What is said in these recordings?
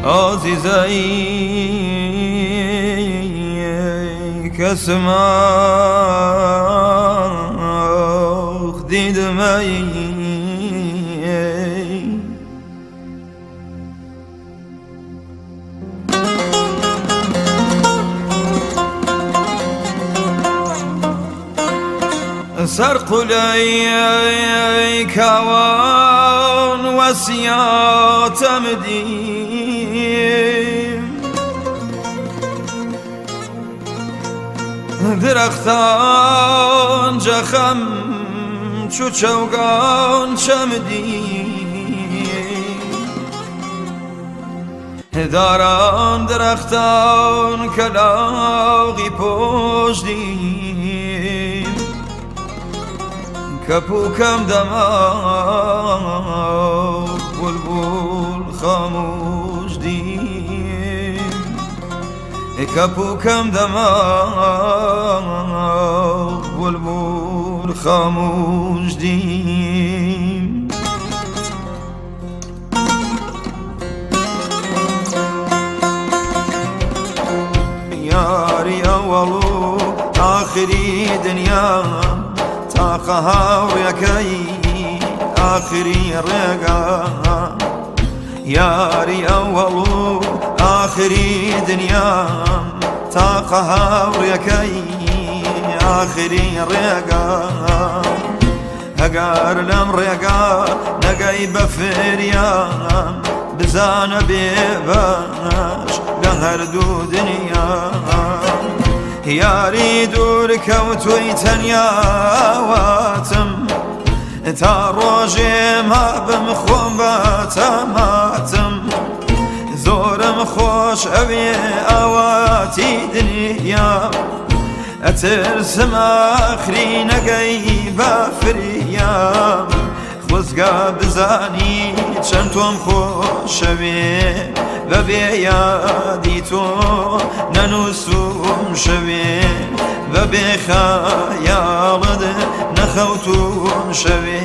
عزیزی کسماخ دیدمی سر قلي كوان وسيات مديم درختان جخم چو چوگان چمدیم داران درختان کلاغی پشتیم کپوکم دماغ بلبل خاموش دیم کپوکم دماغ بلبل خاموش دیم یاری اولو آخری دنیا قهاويكي آخري رقا ياري أولو آخري دنيا تا قهاويكي آخري رقا هقار لم رقا نقاي بفريا بزان بيباش قهر دو دنيا ياري دورك وتويتنيا واتم تا روجي ما بمخوم باتماتم زورم خوش اوي اواتي دنيا اترسم اخري نقاي بافريا خزقا بزاني چنتوم خوش اوي ببيادي تو ننوسوم شوي ببخيالد نخوتوم شوي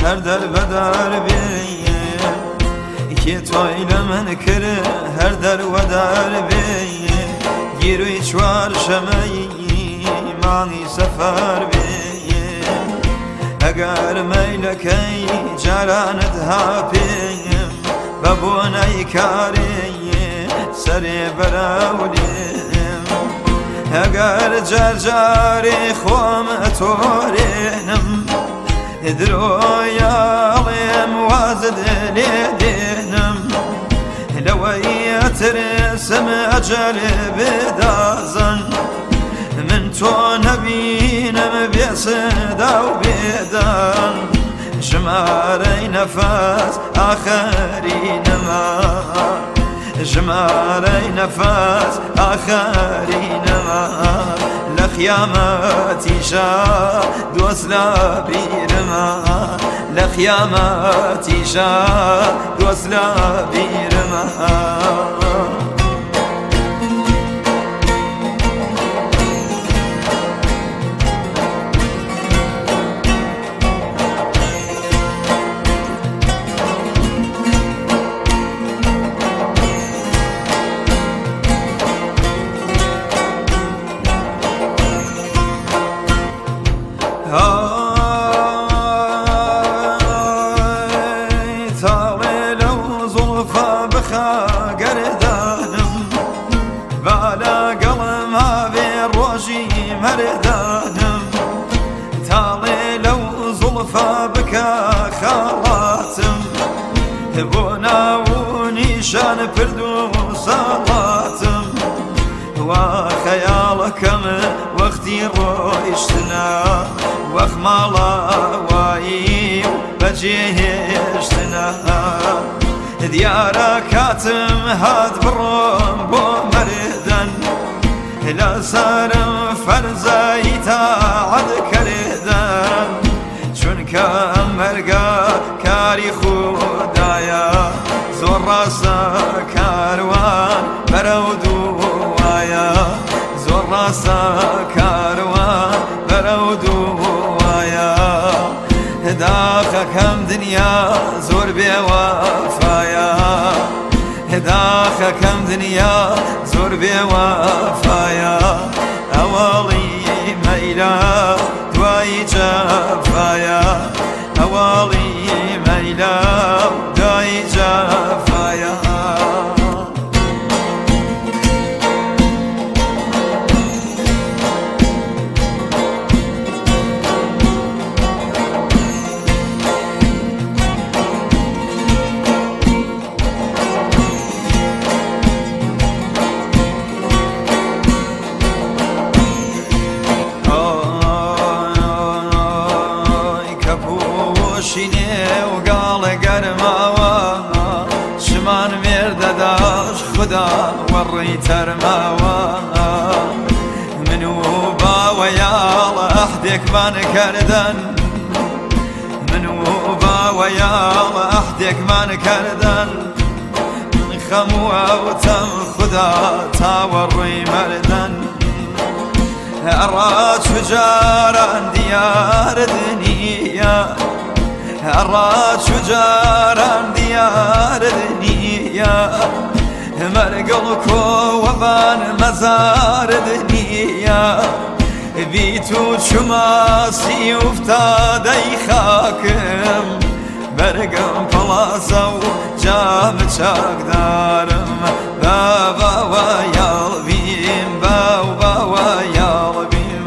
هر در ودر بیه که تویل من کره هر در ودر بیه گیروی چوار شمایی مانی سفر بیه اگر میلکی جراند ها پیم ببونای کاری سری براولیم اگر جرجاری خوام تورینم درويا موازد ليدينم لو يترسم أجل بدازن من تو نبينم بيسدا وبيدان جماري نفس آخرين ما جماري نفس آخرين ما لخياماتي شا دوسلا بيرما لخياماتي شا دوسلا بيرما قردانم بالا قلم هاوي روجي مردانم تالي لو زلفا بكا خالاتم بونا ونيشان پردو صلاتم وخيالكم وقتي رويشتنا وخمالا وايم بجيهشتنا ديارة كاتم هاد بروم بو مردان لسرم فرزي تاعد كردن چونك مرقا كاري خدايا زور راسا كاروان برودو وايا زور راسا كاروان برودو وايا داخا كم دنيا زور بوفايا داخا كم دنيا زور بوفايا أولي ميلا دواي جفايا أولي ميلا دواي جفايا خدا وري ترماوا منو باويال احدك من كردن منو باويال احدك من كردن من خموا وتم خدا تاوري مردن أراد شجارا ديار دنيا أراد شجارا ديار دنيا مرقلكو وبان مزار دنيا بيتو شماسي وفتادي خاكم برقم فلاسو جام چاقدارم بابا ويالبيم بابا ويالبيم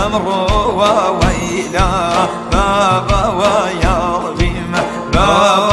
امرو وويلا بابا ويالبيم بابا